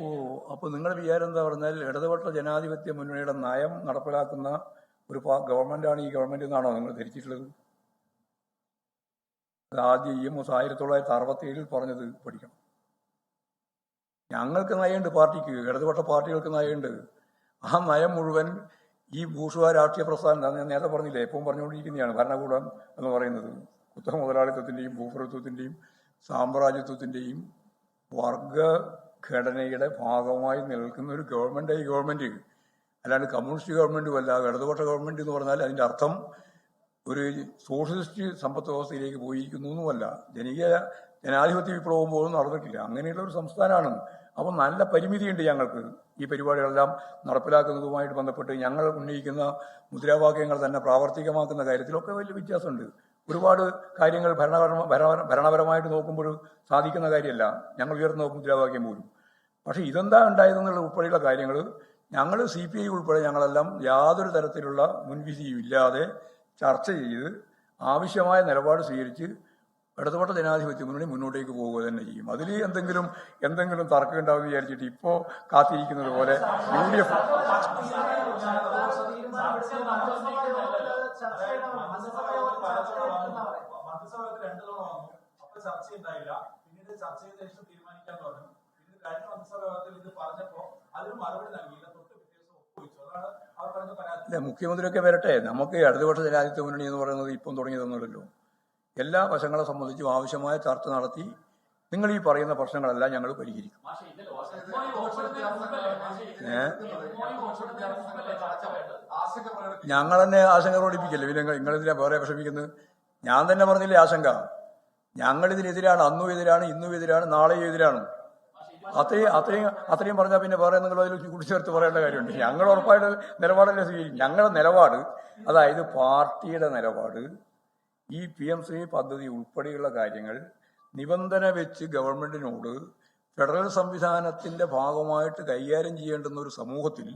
ഓ, അപ്പോൾ നിങ്ങളുടെ വിചാരം എന്താ പറഞ്ഞാൽ ഇടതുപക്ഷ ജനാധിപത്യ മുന്നണിയുടെ നയം നടപ്പിലാക്കുന്ന ഒരു ഗവൺമെന്റാണ് ഈ ഗവൺമെന്റ് എന്നാണോ നിങ്ങൾ ധരിച്ചിട്ടുള്ളത്? അത് ആദ്യം EMS 1967 പറഞ്ഞത് പഠിക്കണം. ഞങ്ങൾക്ക് നയമുണ്ട്, പാർട്ടിക്ക്, ഇടതുപക്ഷ പാർട്ടികൾക്ക് നയമുണ്ട്. ആ നയം മുഴുവൻ ഈ ബൂർഷ്വാ രാഷ്ട്രീയ പ്രസ്ഥാനം, ഞാൻ നേരത്തെ പറഞ്ഞില്ലേ, എപ്പോഴും പറഞ്ഞുകൊണ്ടിരിക്കുന്നതാണ് ഭരണകൂടം എന്ന് പറയുന്നത് കുത്തക മുതലാളിത്തത്തിന്റെയും ഭൂപ്രഭുത്വത്തിന്റെയും സാമ്രാജ്യത്വത്തിന്റെയും വർഗഘടനയുടെ ഭാഗമായി നിൽക്കുന്ന ഒരു ഗവൺമെന്റ് ഈ ഗവൺമെന്റ്. അല്ലാണ്ട് കമ്മ്യൂണിസ്റ്റ് ഗവൺമെന്റും അല്ല. ഇടതുപക്ഷ ഗവൺമെന്റ് എന്ന് പറഞ്ഞാൽ അതിന്റെ അർത്ഥം ഒരു സോഷ്യലിസ്റ്റ് സമ്പദ് വ്യവസ്ഥയിലേക്ക് പോയിരിക്കുന്നു എന്നുമല്ല. ജനാധിപത്യ വിപ്ലവം പോലും നടന്നിട്ടില്ല. അങ്ങനെയുള്ള ഒരു സംസ്ഥാനമാണ്. അപ്പം നല്ല പരിമിതിയുണ്ട് ഞങ്ങൾക്ക് ഈ പരിപാടികളെല്ലാം നടപ്പിലാക്കുന്നതുമായിട്ട് ബന്ധപ്പെട്ട്. ഞങ്ങൾ ഉന്നയിക്കുന്ന മുദ്രാവാക്യങ്ങൾ തന്നെ പ്രാവർത്തികമാക്കുന്ന കാര്യത്തിലൊക്കെ വലിയ വ്യത്യാസമുണ്ട്. ഒരുപാട് കാര്യങ്ങൾ ഭരണപരമായിട്ട് നോക്കുമ്പോൾ സാധിക്കുന്ന കാര്യമല്ല ഞങ്ങൾ ഉയർന്ന മുദ്രാവാക്യം പോലും. പക്ഷെ ഇതെന്താ ഉണ്ടായതെന്നുള്ള ഉൾപ്പെടെയുള്ള കാര്യങ്ങൾ ഞങ്ങൾ CPI ഉൾപ്പെടെ ഞങ്ങളെല്ലാം യാതൊരു തരത്തിലുള്ള മുൻവിധിയും ഇല്ലാതെ ചർച്ച ചെയ്ത് ആവശ്യമായ നിലപാട് സ്വീകരിച്ച് ഇടതുപക്ഷ ജനാധിപത്യ മുന്നണി മുന്നോട്ടേക്ക് പോവുക തന്നെ ചെയ്യും. അതിൽ എന്തെങ്കിലും തർക്കം ഉണ്ടാവും വിചാരിച്ചിട്ട് ഇപ്പോ കാത്തിരിക്കുന്നത് പോലെ UDF മുഖ്യമന്ത്രിയൊക്കെ വരട്ടെ. നമുക്ക് ഇടതുപക്ഷ ജനാധിപത്യ മുന്നണി എന്ന് പറയുന്നത് ഇപ്പം തുടങ്ങിയതൊന്നുമല്ലല്ലോ. എല്ലാ വശങ്ങളെ സംബന്ധിച്ചും ആവശ്യമായ ചർച്ച നടത്തി നിങ്ങൾ ഈ പറയുന്ന പ്രശ്നങ്ങളെല്ലാം ഞങ്ങൾ പരിഹരിക്കും. ഞങ്ങൾ തന്നെ ആശങ്ക പ്രകടിപ്പിക്കല്ലേ, പിന്നെ നിങ്ങളിതിനെ വേറെ വിഷമിക്കുന്നത്? ഞാൻ തന്നെ പറഞ്ഞില്ലേ ആശങ്ക. ഞങ്ങളിതിനെതിരാണ്, അന്നും എതിരാണ്, ഇന്നും എതിരാണ്, നാളെയും എതിരാണ്. അത്രയും പറഞ്ഞാൽ പിന്നെ വേറെ നിങ്ങൾ അതിൽ കൂട്ടിച്ചേർത്ത് പറയേണ്ട കാര്യമുണ്ട്. ഞങ്ങൾ ഉറപ്പായിട്ട് നിലപാടല്ലേ സ്വീകരിക്കും. ഞങ്ങളുടെ നിലപാട്, അതായത് പാർട്ടിയുടെ നിലപാട്, ഈ PM-ശ്രീ പദ്ധതി ഉൾപ്പെടെയുള്ള കാര്യങ്ങൾ നിബന്ധന വെച്ച് ഗവൺമെന്റിനോട് ഫെഡറൽ സംവിധാനത്തിന്റെ ഭാഗമായിട്ട് കൈകാര്യം ചെയ്യേണ്ടുന്ന ഒരു സമൂഹത്തിൽ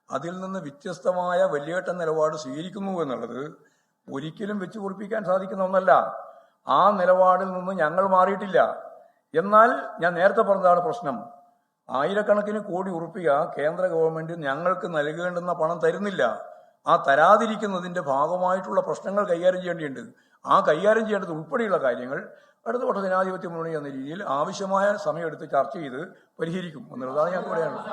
അതിൽ നിന്ന് വ്യത്യസ്തമായ വലിയേട്ട നിലപാട് സ്വീകരിക്കുന്നു എന്നുള്ളത് ഒരിക്കലും വെച്ച് കുറിപ്പിക്കാൻ സാധിക്കുന്ന ഒന്നല്ല. ആ നിലപാടിൽ നിന്ന് ഞങ്ങൾ മാറിയിട്ടില്ല. എന്നാൽ ഞാൻ നേരത്തെ പറഞ്ഞതാണ് പ്രശ്നം. ആയിരക്കണക്കിന് കോടി ഉറുപ്പിക കേന്ദ്ര ഗവൺമെന്റ് ഞങ്ങൾക്ക് നൽകേണ്ടുന്ന പണം തരുന്നില്ല. ആ തരാതിരിക്കുന്നതിന്റെ ഭാഗമായിട്ടുള്ള പ്രശ്നങ്ങൾ കൈകാര്യം ചെയ്യേണ്ടിയുണ്ട്. ആ കൈകാര്യം ചെയ്യേണ്ടത് ഉൾപ്പെടെയുള്ള കാര്യങ്ങൾ ഇടതുപക്ഷ ജനാധിപത്യ മുന്നണി എന്ന രീതിയിൽ ആവശ്യമായ സമയമെടുത്ത് ചർച്ച ചെയ്ത് പരിഹരിക്കും എന്നുള്ളതാണ് ഞാൻ പറയാനുള്ളത്.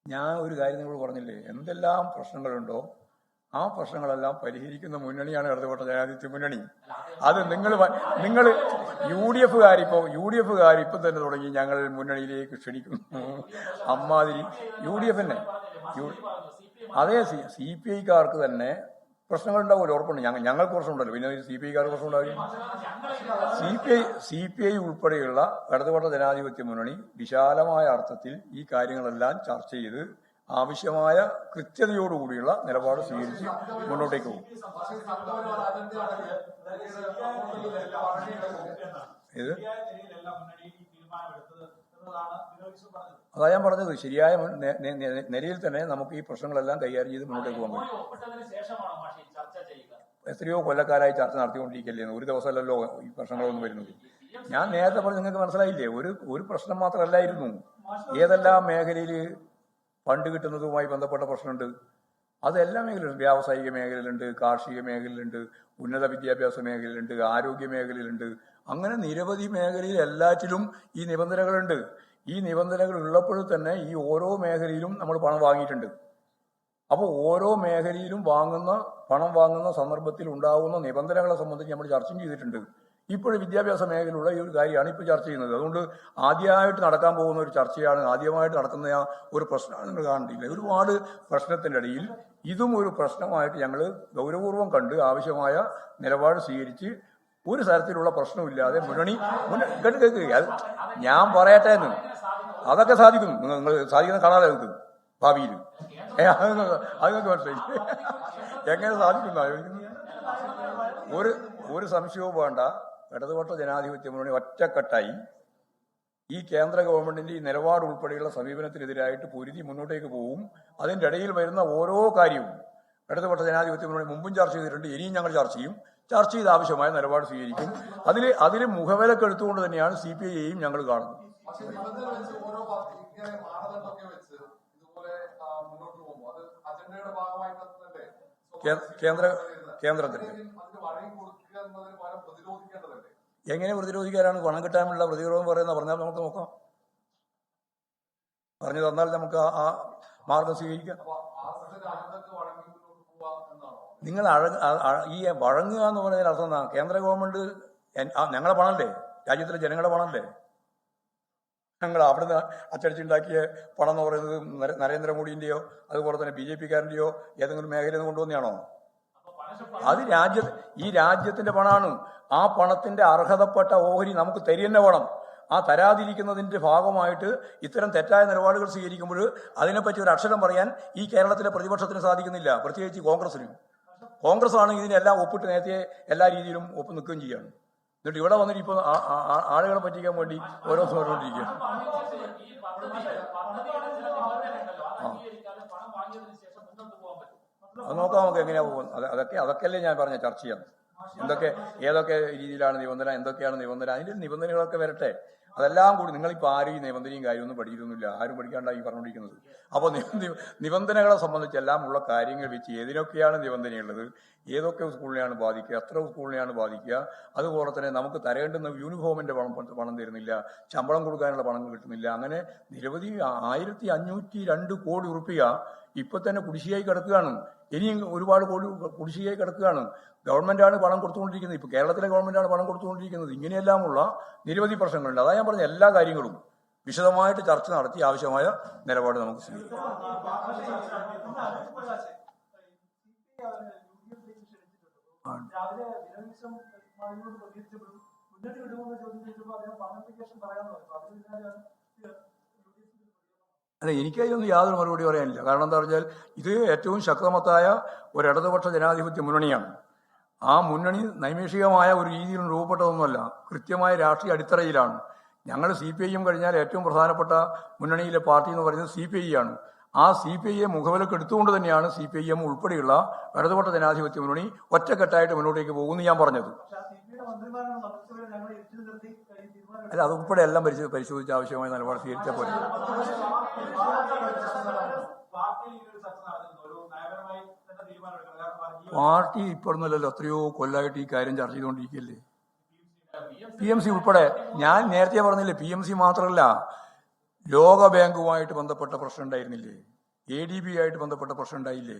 ഞാൻ ഒരു കാര്യം നിങ്ങൾ പറഞ്ഞില്ലേ, എന്തെല്ലാം പ്രശ്നങ്ങളുണ്ടോ ആ പ്രശ്നങ്ങളെല്ലാം പരിഹരിക്കുന്ന മുന്നണിയാണ് ഇടതുപക്ഷ ജനാധിപത്യ മുന്നണി. അത് നിങ്ങൾ UDF-കാരിപ്പം തന്നെ തുടങ്ങി ഞങ്ങൾ മുന്നണിയിലേക്ക് ക്ഷണിക്കുന്നു. അമ്മാതിരി UDF തന്നെ. അതേ CPI-ക്കാർക്ക് തന്നെ പ്രശ്നങ്ങൾ ഉണ്ടാവുമല്ലോ, ഉറപ്പുണ്ട്. ഞങ്ങൾക്ക് പ്രശ്നമുണ്ടല്ലോ, പിന്നെ CPI-ക്കാർക്ക് പ്രശ്നം ഉണ്ടാവില്ല. CPI ഉൾപ്പെടെയുള്ള ഇടതുപക്ഷ ജനാധിപത്യ മുന്നണി വിശാലമായ അർത്ഥത്തിൽ ഈ കാര്യങ്ങളെല്ലാം ചർച്ച ചെയ്ത് ആവശ്യമായ കൃത്യതയോടുകൂടിയുള്ള നിലപാട് സ്വീകരിച്ച് മുന്നോട്ടേക്ക് പോകും. അതാ ഞാൻ പറഞ്ഞത്, ശരിയായ നിലയിൽ തന്നെ നമുക്ക് ഈ പ്രശ്നങ്ങളെല്ലാം കൈകാര്യം ചെയ്ത് മുന്നോട്ടേക്ക് പോകാൻ പറ്റും. എത്രയോ കൊല്ലക്കാരായി ചർച്ച നടത്തിക്കൊണ്ടിരിക്കല്ലേ, ഒരു ദിവസമല്ലല്ലോ ഈ പ്രശ്നങ്ങളൊന്നും വരുന്നത്. ഞാൻ നേരത്തെ പറഞ്ഞ് നിങ്ങൾക്ക് മനസ്സിലായില്ലേ, ഒരു പ്രശ്നം മാത്രമല്ലായിരുന്നു. ഏതെല്ലാം മേഖലയിൽ ഫണ്ട് കിട്ടുന്നതുമായി ബന്ധപ്പെട്ട പ്രശ്നമുണ്ട്. അതെല്ലാ മേഖലയിലുണ്ട്. വ്യാവസായിക മേഖലയിലുണ്ട്, കാർഷിക മേഖലയിലുണ്ട്, ഉന്നത വിദ്യാഭ്യാസ മേഖലയിലുണ്ട്, ആരോഗ്യ മേഖലയിലുണ്ട്. അങ്ങനെ നിരവധി മേഖലയിൽ എല്ലാറ്റിലും ഈ നിബന്ധനകളുണ്ട്. ഈ നിബന്ധനകൾ ഉള്ളപ്പോഴും തന്നെ ഈ ഓരോ മേഖലയിലും നമ്മൾ പണം വാങ്ങിയിട്ടുണ്ട്. അപ്പോൾ ഓരോ മേഖലയിലും പണം വാങ്ങുന്ന സന്ദർഭത്തിൽ ഉണ്ടാകുന്ന നിബന്ധനകളെ സംബന്ധിച്ച് നമ്മൾ ചർച്ചയും ചെയ്തിട്ടുണ്ട്. ഇപ്പോഴും വിദ്യാഭ്യാസ മേഖലയിലുള്ള ഈ ഒരു കാര്യമാണ് ഇപ്പോൾ ചർച്ച ചെയ്യുന്നത്. അതുകൊണ്ട് ആദ്യമായിട്ട് നടക്കാൻ പോകുന്ന ഒരു ചർച്ചയാണ്, ആദ്യമായിട്ട് നടക്കുന്ന ഒരു പ്രശ്നമാണ് നിങ്ങൾ കാണുന്നില്ല. ഒരുപാട് പ്രശ്നത്തിൻ്റെ ഇടയിൽ ഇതും ഒരു പ്രശ്നമായിട്ട് ഞങ്ങൾ ഗൗരവപൂർവ്വം കണ്ട് ആവശ്യമായ നിലപാട് സ്വീകരിച്ച് ഒരു തരത്തിലുള്ള പ്രശ്നമില്ലാതെ മുന്നണി അത് ഞാൻ പറയട്ടെ എന്ന്, അതൊക്കെ സാധിക്കും. നിങ്ങൾ സാധിക്കുന്ന കാണാതെ നിങ്ങൾക്ക് ഭാവിയിൽ അതൊക്കെ മനസ്സിലായി എങ്ങനെ സാധിക്കുന്ന ഒരു സംശയവും വേണ്ട. ഇടതുപക്ഷ ജനാധിപത്യ മുന്നണി ഒറ്റക്കെട്ടായി ഈ കേന്ദ്ര ഗവൺമെന്റിന്റെ ഈ നിലപാട് ഉൾപ്പെടെയുള്ള സമീപനത്തിനെതിരായിട്ട് പൊരുതി മുന്നോട്ടേക്ക് പോവും. അതിൻ്റെ ഇടയിൽ വരുന്ന ഓരോ കാര്യവും ഇടതുപക്ഷ ജനാധിപത്യ മുന്നണി മുമ്പും ചർച്ച ചെയ്തിട്ടുണ്ട്, ഇനിയും ഞങ്ങൾ ചർച്ച ചെയ്യും. ചർച്ച ചെയ്ത് ആവശ്യമായ നിലപാട് സ്വീകരിക്കും. അതിൽ മുഖവിലക്ക് എടുത്തുകൊണ്ട് തന്നെയാണ് CPI-യെയും ഞങ്ങൾ കാണുന്നത്. കേന്ദ്രത്തിന് എങ്ങനെ പ്രതിരോധിക്കാനാണ്? പണം കിട്ടാനുള്ള പ്രതിരോധം പറഞ്ഞാൽ നമുക്ക് നോക്കാം. പറഞ്ഞു തന്നാൽ നമുക്ക് ആ മാർഗം സ്വീകരിക്കാം. നിങ്ങൾ ഈ വഴങ്ങുക എന്ന് പറയുന്നതിന് അർത്ഥം എന്താ? കേന്ദ്ര ഗവൺമെന്റ് ഞങ്ങളെ പണമല്ലേ, രാജ്യത്തിലെ ജനങ്ങളുടെ പണമല്ലേ? ഞങ്ങൾ അവിടുന്ന് അച്ചടിച്ചുണ്ടാക്കിയ പണം എന്ന് പറയുന്നത് നരേന്ദ്രമോദിന്റെയോ അതുപോലെ തന്നെ BJP-കാരൻ്റെയോ ഏതെങ്കിലും മേഖലയിൽ നിന്ന് കൊണ്ടുവന്നെയാണോ? അത് ഈ രാജ്യത്തിന്റെ പണമാണ്. ആ പണത്തിന്റെ അർഹതപ്പെട്ട ഓഹരി നമുക്ക് തരുന്ന വേണം. ആ തരാതിരിക്കുന്നതിന്റെ ഭാഗമായിട്ട് ഇത്തരം തെറ്റായ നിലപാടുകൾ സ്വീകരിക്കുമ്പോൾ അതിനെപ്പറ്റി ഒരു അക്ഷരം പറയാൻ ഈ കേരളത്തിലെ പ്രതിപക്ഷത്തിന് സാധിക്കുന്നില്ല, പ്രത്യേകിച്ച് കോൺഗ്രസിന്. കോൺഗ്രസ് ആണ് ഇതിനെല്ലാം ഒപ്പിട്ട് നേരത്തെ എല്ലാ രീതിയിലും ഒപ്പ് നിൽക്കുകയും ചെയ്യാണ്. എന്നിട്ട് ഇവിടെ വന്നിട്ട് ഇപ്പോൾ ആളുകളെ പറ്റിക്കാൻ വേണ്ടി ഓരോന്ന് പറഞ്ഞുകൊണ്ടിരിക്കുകയാണ്. അത് നോക്കാം നമുക്ക് എങ്ങനെയാ പോകുന്നത്. അതൊക്കെയല്ലേ ഞാൻ പറഞ്ഞ ചർച്ച ചെയ്യാം. ഏതൊക്കെ രീതിയിലാണ് നിബന്ധന, എന്തൊക്കെയാണ് നിബന്ധന, അതിന്റെ നിബന്ധനകളൊക്കെ വരട്ടെ. അതെല്ലാം കൂടി നിങ്ങളിപ്പോൾ ആരും ഈ നിബന്ധനയും കാര്യമൊന്നും പഠിക്കുന്നില്ല, ആരും പഠിക്കാണ്ടായി പറഞ്ഞുകൊണ്ടിരിക്കുന്നത്. അപ്പോൾ നിബന്ധനകളെ സംബന്ധിച്ച് എല്ലാം ഉള്ള കാര്യങ്ങൾ വെച്ച് ഏതിനൊക്കെയാണ് നിബന്ധനയുള്ളത്, ഏതൊക്കെ സ്കൂളിനെയാണ് ബാധിക്കുക, എത്ര സ്കൂളിനെയാണ് ബാധിക്കുക, അതുപോലെ തന്നെ നമുക്ക് തരേണ്ടുന്ന യൂണിഫോമിന്റെ പണം തരുന്നില്ല, ശമ്പളം കൊടുക്കാനുള്ള പണം കിട്ടുന്നില്ല, അങ്ങനെ നിരവധി 1502 കോടി റുപ്യ ഇപ്പൊ തന്നെ കുടിശ്ശികയായി കിടക്കുകയാണ്. ഇനിയും ഒരുപാട് കോടി കുടിശ്ശികയായി കിടക്കുകയാണ്. ഗവൺമെന്റാണ് പണം കൊടുത്തുകൊണ്ടിരിക്കുന്നത്. ഇപ്പൊ കേരളത്തിലെ ഗവൺമെന്റാണ് പണം കൊടുത്തുകൊണ്ടിരിക്കുന്നത്. ഇങ്ങനെയെല്ലാമുള്ള നിരവധി പ്രശ്നങ്ങളുണ്ട്. അതാ ഞാൻ പറഞ്ഞ എല്ലാ കാര്യങ്ങളും വിശദമായിട്ട് ചർച്ച നടത്തി ആവശ്യമായ നിലപാട് നമുക്ക് സ്വീകരിക്കാം. അല്ല, എനിക്കതിലൊന്നും യാതൊരു മറുപടി പറയാനില്ല. കാരണം എന്താ പറഞ്ഞാൽ ഇത് ഏറ്റവും ശക്തമത്തായ ഒരു ഇടതുപക്ഷ ജനാധിപത്യ മുന്നണിയാണ്. ആ മുന്നണി നൈമിഷികമായ ഒരു രീതിയിൽ രൂപപ്പെട്ടതൊന്നുമല്ല, കൃത്യമായ രാഷ്ട്രീയ അടിത്തറയിലാണ്. ഞങ്ങൾ CPI-യും കഴിഞ്ഞാൽ ഏറ്റവും പ്രധാനപ്പെട്ട മുന്നണിയിലെ പാർട്ടി എന്ന് പറയുന്നത് CPI ആണ്. ആ CPI-യെ മുഖവിലക്ക് എടുത്തുകൊണ്ട് തന്നെയാണ് CPIM ഉൾപ്പെടെയുള്ള ഇടതുപക്ഷ ജനാധിപത്യ മുന്നണി ഒറ്റക്കെട്ടായിട്ട് മുന്നോട്ടേക്ക് പോകുമെന്ന് ഞാൻ പറഞ്ഞത്. അല്ല, അതുൾപ്പെടെ എല്ലാം പരിശോധിച്ച് ആവശ്യമായ നിലപാട് സ്വീകരിച്ചാൽ പോലെ. പാർട്ടി ഇപ്പോഴൊന്നുമല്ലല്ലോ, എത്രയോ കൊല്ലമായിട്ട് ഈ കാര്യം ചർച്ച ചെയ്തുകൊണ്ടിരിക്കുകയല്ലേ. PMC ഉൾപ്പെടെ ഞാൻ നേരത്തെ പറഞ്ഞില്ലേ, PMC മാത്രമല്ല, ലോകബാങ്കുമായിട്ട് ബന്ധപ്പെട്ട പ്രശ്നം ഉണ്ടായിരുന്നില്ലേ, ADB ആയിട്ട് ബന്ധപ്പെട്ട പ്രശ്നം ഉണ്ടായില്ലേ.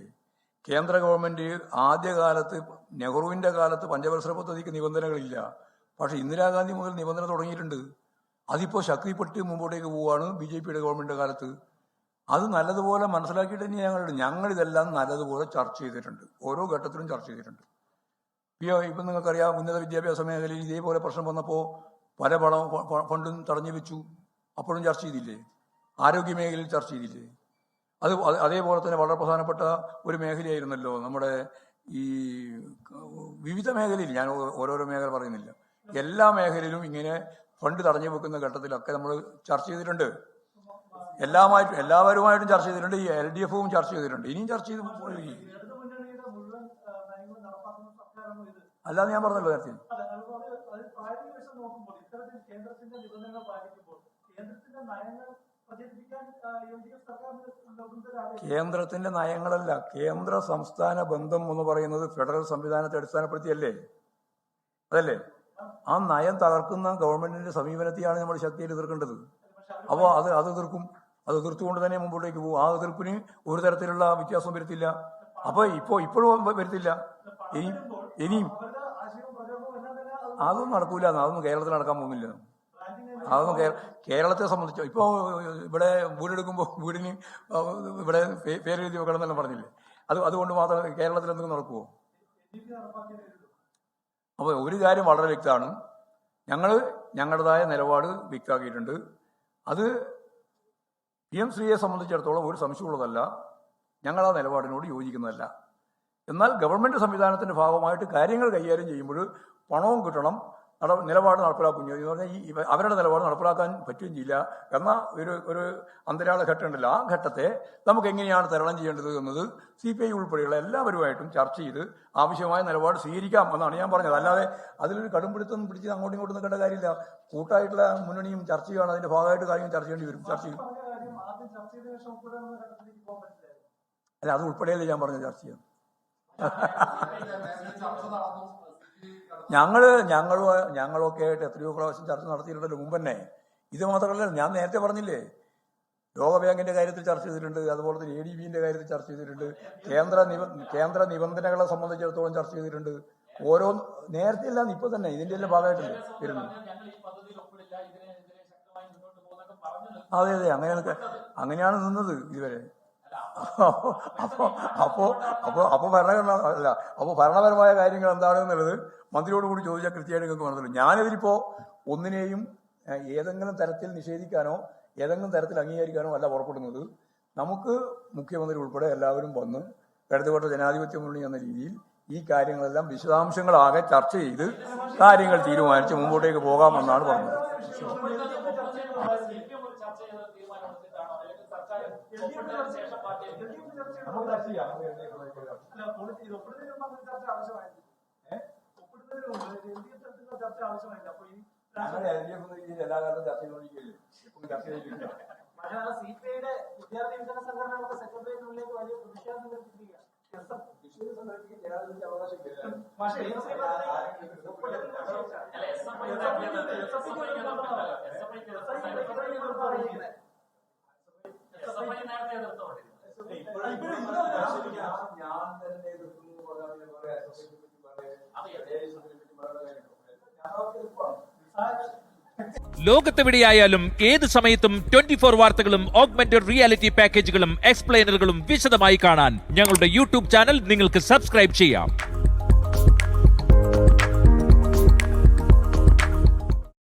കേന്ദ്ര ഗവൺമെന്റ് ആദ്യകാലത്ത് നെഹ്റുവിന്റെ കാലത്ത് പഞ്ചവത്സര പദ്ധതിക്ക് നിബന്ധനകളില്ല. പക്ഷെ ഇന്ദിരാഗാന്ധി മുതൽ നിബന്ധന തുടങ്ങിയിട്ടുണ്ട്. അതിപ്പോൾ ശക്തിപ്പെട്ട് മുമ്പോട്ടേക്ക് പോവുകയാണ് BJP-യുടെ ഗവൺമെന്റിന്റെ കാലത്ത്. അത് നല്ലതുപോലെ മനസ്സിലാക്കിയിട്ട് തന്നെ ഞങ്ങളിതെല്ലാം നല്ലതുപോലെ ചർച്ച ചെയ്തിട്ടുണ്ട്. ഓരോ ഘട്ടത്തിലും ചർച്ച ചെയ്തിട്ടുണ്ട്. ഇപ്പം നിങ്ങൾക്കറിയാം, ഉന്നത വിദ്യാഭ്യാസ മേഖലയിൽ ഇതേപോലെ പ്രശ്നം വന്നപ്പോൾ പല ഫണ്ടും തടഞ്ഞു വെച്ചു. അപ്പോഴും ചർച്ച ചെയ്തില്ലേ? ആരോഗ്യ മേഖലയിൽ ചർച്ച ചെയ്തില്ലേ? അതേപോലെ തന്നെ വളരെ പ്രധാനപ്പെട്ട ഒരു മേഖലയായിരുന്നല്ലോ നമ്മുടെ ഈ വിവിധ മേഖലയിൽ, ഞാൻ ഓരോരോ മേഖല പറയുന്നില്ല, എല്ലാ മേഖലയിലും ഇങ്ങനെ ഫണ്ട് തടഞ്ഞു വെക്കുന്ന ഘട്ടത്തിലൊക്കെ നമ്മൾ ചർച്ച ചെയ്തിട്ടുണ്ട്. എല്ലാവരുമായിട്ടും ചർച്ച ചെയ്തിട്ടുണ്ട്. ഈ LDF-ഉം ചർച്ച ചെയ്തിട്ടുണ്ട്. ഇനിയും ചർച്ച ചെയ്ത് അല്ലാതെ ഞാൻ പറഞ്ഞല്ലോ നേരത്തെ. കേന്ദ്രത്തിന്റെ നയങ്ങളല്ല, കേന്ദ്ര സംസ്ഥാന ബന്ധം എന്ന് പറയുന്നത് ഫെഡറൽ സംവിധാനത്തെ അടിസ്ഥാനപ്പെടുത്തിയല്ലേ, അതല്ലേ? ആ നയം തകർക്കുന്ന ഗവൺമെന്റിന്റെ സമീപനത്തെയാണ് നമ്മൾ ശക്തിയിൽ എതിർക്കേണ്ടത്. അപ്പോൾ അത് എതിർത്തുകൊണ്ട് തന്നെ മുമ്പോട്ടേക്ക് പോകും. ആ എതിർപ്പിന് ഒരു തരത്തിലുള്ള വ്യത്യാസം വരുത്തില്ല. അപ്പൊ ഇപ്പോഴും വരുത്തില്ല. ഇനിയും അതൊന്നും നടക്കൂല. അതൊന്നും കേരളത്തിൽ നടക്കാൻ പോകുന്നില്ല. അതൊന്നും കേരളത്തെ സംബന്ധിച്ചോ, ഇപ്പൊ ഇവിടെ വീടെടുക്കുമ്പോൾ വീടിന് ഇവിടെ പേരെഴുതി വെക്കണം എന്നെല്ലാം പറഞ്ഞില്ലേ, അതുകൊണ്ട് മാത്രം കേരളത്തിൽ എന്തെങ്കിലും നടക്കുമോ? അപ്പൊ ഒരു കാര്യം വളരെ വ്യക്തമാണ്, ഞങ്ങളുടേതായ നിലപാട് വ്യക്തമാക്കിയിട്ടുണ്ട്. അത് PM-ശ്രീയെ സംബന്ധിച്ചിടത്തോളം ഒരു സംശയമുള്ളതല്ല, ഞങ്ങൾ ആ നിലപാടിനോട് യോജിക്കുന്നതല്ല. എന്നാൽ ഗവൺമെന്റ് സംവിധാനത്തിന്റെ ഭാഗമായിട്ട് കാര്യങ്ങൾ കൈകാര്യം ചെയ്യുമ്പോൾ പണവും കിട്ടണം, നിലപാട് നടപ്പിലാക്കുകയും ചെയ്തു. എന്ന് പറഞ്ഞാൽ അവരുടെ നിലപാട് നടപ്പിലാക്കാൻ പറ്റുകയും ചെയ്യില്ല എന്ന ഒരു അന്തരാള ഘട്ടം ഉണ്ടല്ലോ. ആ ഘട്ടത്തെ നമുക്ക് എങ്ങനെയാണ് തരണം ചെയ്യേണ്ടത് എന്നത് CPI ഉൾപ്പെടെയുള്ള എല്ലാവരുമായിട്ടും ചർച്ച ചെയ്ത് ആവശ്യമായ നിലപാട് സ്വീകരിക്കാം എന്നാണ് ഞാൻ പറഞ്ഞത്. അല്ലാതെ അതിലൊരു കടുംപിടുത്തൊന്നും പിടിച്ച് അങ്ങോട്ടും ഇങ്ങോട്ടും നിൽക്കേണ്ട കാര്യമില്ല. കൂട്ടായിട്ടുള്ള മുന്നണിയും ചർച്ച ചെയ്യണം. അതിന്റെ ഭാഗമായിട്ട് കാര്യങ്ങൾ ചർച്ച ചെയ്യേണ്ടി വരും. ചർച്ച ചെയ്യും. അല്ല, അത് ഉൾപ്പെടെയല്ലേ ഞാൻ പറഞ്ഞ ചർച്ച ചെയ്യാം. ഞങ്ങളൊക്കെ ആയിട്ട് എത്രയോ പ്രാവശ്യം ചർച്ച നടത്തിയിട്ടുണ്ടല്ലോ മുമ്പ് തന്നെ. ഇത് മാത്രമല്ല, ഞാൻ നേരത്തെ പറഞ്ഞില്ലേ, ലോകബാങ്കിന്റെ കാര്യത്തിൽ ചർച്ച ചെയ്തിട്ടുണ്ട്, അതുപോലെ തന്നെ ADBന്റെ കാര്യത്തിൽ ചർച്ച ചെയ്തിട്ടുണ്ട്, കേന്ദ്ര നിബന്ധനകളെ സംബന്ധിച്ചിടത്തോളം ചർച്ച ചെയ്തിട്ടുണ്ട്. ഓരോ നേരത്തെ എല്ലാം ഇപ്പൊ തന്നെ ഇതിന്റെ എല്ലാം ഭാഗമായിട്ടുണ്ട് വരുന്നു. അതെ, അങ്ങനെയാണ് നിന്നത് ഇതുവരെ. അപ്പൊ ഭരണപരമായ കാര്യങ്ങൾ എന്താണെന്നുള്ളത് മന്ത്രിയോട് കൂടി ചോദിച്ചാൽ കൃത്യമായിട്ട് നിങ്ങൾക്ക് മനസ്സിലാവും. ഞാനിതിലിപ്പോ ഒന്നിനെയും ഏതെങ്കിലും തരത്തിൽ നിഷേധിക്കാനോ ഏതെങ്കിലും തരത്തിൽ അംഗീകരിക്കാനോ അല്ല പുറപ്പെടുന്നത്. നമുക്ക് മുഖ്യമന്ത്രി ഉൾപ്പെടെ എല്ലാവരും വന്ന് ഇടതുപക്ഷ ജനാധിപത്യ മുന്നണി എന്ന രീതിയിൽ ഈ കാര്യങ്ങളെല്ലാം വിശദാംശങ്ങളാകെ ചർച്ച ചെയ്ത് കാര്യങ്ങൾ തീരുമാനിച്ച് മുമ്പോട്ടേക്ക് പോകാമെന്നാണ് പറഞ്ഞത്. എല്ലാ കാലത്തും ചർച്ച ചെയ്തുകൊണ്ടിരിക്കുകയല്ലേ. CPIയുടെ വിദ്യാർത്ഥി വികസന സംഘടനകളുടെ സെക്രട്ടേറിയറ്റിനുള്ളിലേക്ക് വലിയ പ്രതിഷേധം സംഘടിപ്പിച്ചിരിക്കുക. ലോകത്തെവിടെയായാലും ഏത് സമയത്തും 24 വാർത്തകളും ഓഗ്മെന്റഡ് റിയാലിറ്റി പാക്കേജുകളും എക്സ്പ്ലെയിനറുകളും വിശദമായി കാണാൻ ഞങ്ങളുടെ YouTube ചാനൽ നിങ്ങൾക്ക് സബ്സ്ക്രൈബ് ചെയ്യാം.